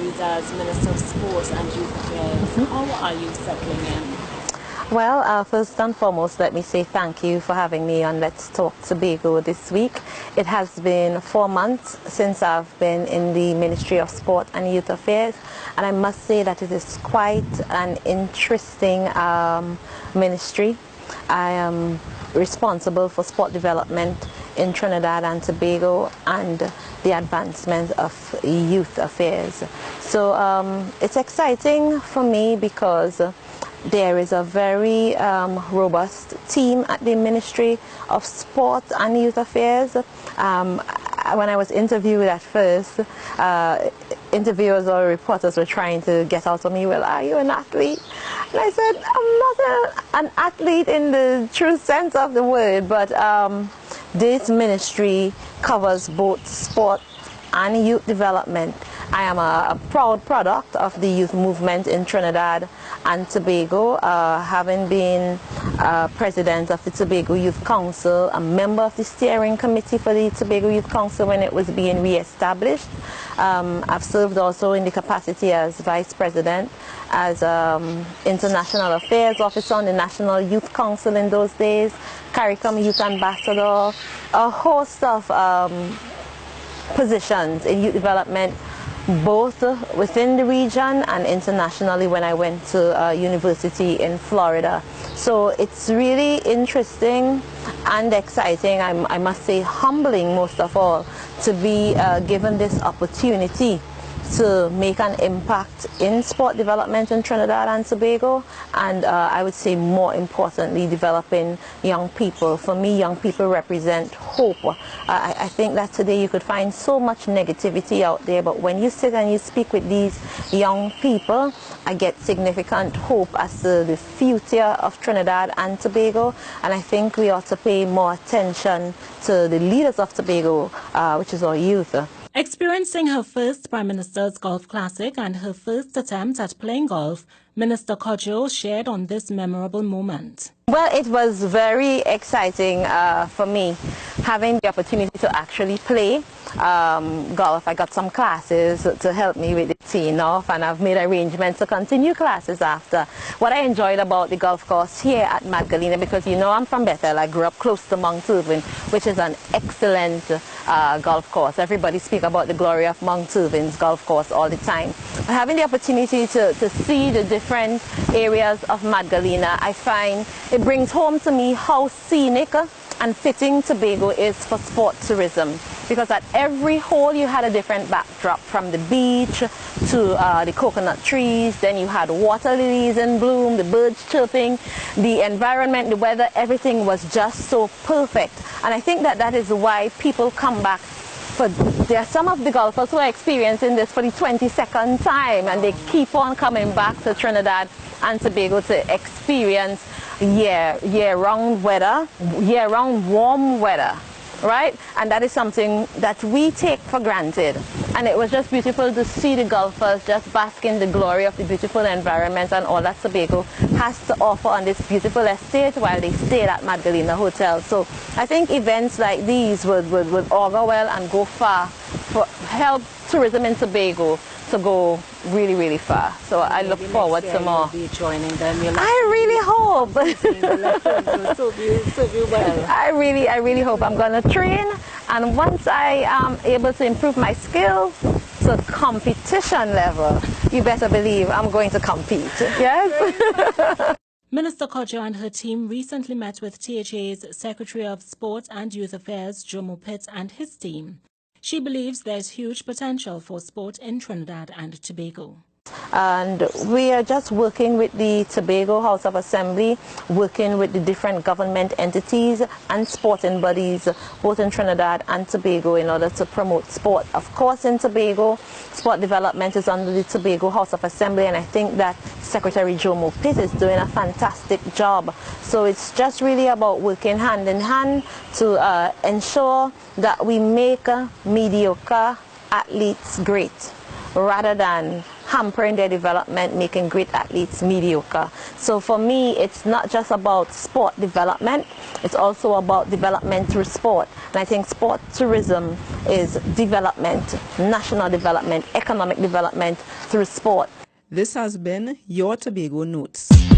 duties as Minister of Sports and Youth Affairs. How are you settling in? Well, first and foremost, let me say thank you for having me on Let's Talk Tobago this week. It has been 4 months since I've been in the Ministry of Sport and Youth Affairs, and I must say that it is quite an interesting ministry. I am responsible for sport development in Trinidad and Tobago and the advancement of youth affairs. So it's exciting for me because there is a very robust team at the Ministry of Sport and Youth Affairs. When I was interviewed at first, interviewers or reporters were trying to get out of me, well, are you an athlete? And I said, I'm not an athlete in the true sense of the word, but this ministry covers both sport and youth development. I am a proud product of the youth movement in Trinidad and Tobago, having been president of the Tobago Youth Council, a member of the steering committee for the Tobago Youth Council when it was being re-established. I've served also in the capacity as vice president, as international affairs officer on the National Youth Council in those days, CARICOM Youth Ambassador, a host of positions in youth development, both within the region and internationally when I went to university in Florida. So it's really interesting and exciting, I must say humbling most of all, to be given this opportunity to make an impact in sport development in Trinidad and Tobago, and I would say more importantly developing young people. For me, young people represent hope. I think that today you could find so much negativity out there, but when you sit and you speak with these young people, I get significant hope as to the future of Trinidad and Tobago, and I think we ought to pay more attention to the leaders of Tobago, which is our youth. Experiencing her first Prime Minister's Golf Classic and her first attempt at playing golf, Minister Cudjoe shared on this memorable moment. Well, it was very exciting for me, having the opportunity to actually play golf. I got some classes to help me with the teeing off, and I've made arrangements to continue classes after. What I enjoyed about the golf course here at Magdalena, because you know I'm from Bethel, I grew up close to Mount Irving, which is an excellent golf course. Everybody speaks about the glory of Mount Irving's golf course all the time. But having the opportunity to see the different areas of Magdalena, I find it brings home to me how scenic and fitting Tobago is for sport tourism, because at every hole you had a different backdrop, from the beach to the coconut trees, then you had water lilies in bloom, the birds chirping, the environment, the weather, everything was just so perfect. And I think that that is why people come back. There are some of the golfers who are experiencing this for the 22nd time, and they keep on coming back to Trinidad and Tobago to experience year-round weather, year-round warm weather, right? And that is something that we take for granted. And it was just beautiful to see the golfers just bask in the glory of the beautiful environment and all that Tobago has to offer on this beautiful estate while they stayed at Magdalena Hotel. So I think events like these would augur well and go far for help tourism in Tobago to go really, really far. So I look forward to more. You'll be joining them. I really hope. I really hope. I'm going to train, and once I am able to improve my skills to competition level, you better believe I'm going to compete. Yes. Minister Cudjoe and her team recently met with THA's Secretary of Sport and Youth Affairs, Jomo Pitt, and his team. She believes there's huge potential for sport in Trinidad and Tobago. And we are just working with the Tobago House of Assembly, working with the different government entities and sporting bodies, both in Trinidad and Tobago, in order to promote sport. Of course, in Tobago, sport development is under the Tobago House of Assembly, and I think that Secretary Jomo Pitt is doing a fantastic job. So it's just really about working hand in hand to ensure that we make mediocre athletes great, rather than hampering their development, making great athletes mediocre. So for me, it's not just about sport development, it's also about development through sport. And I think sport tourism is development, national development, economic development through sport. This has been your Tobago Notes.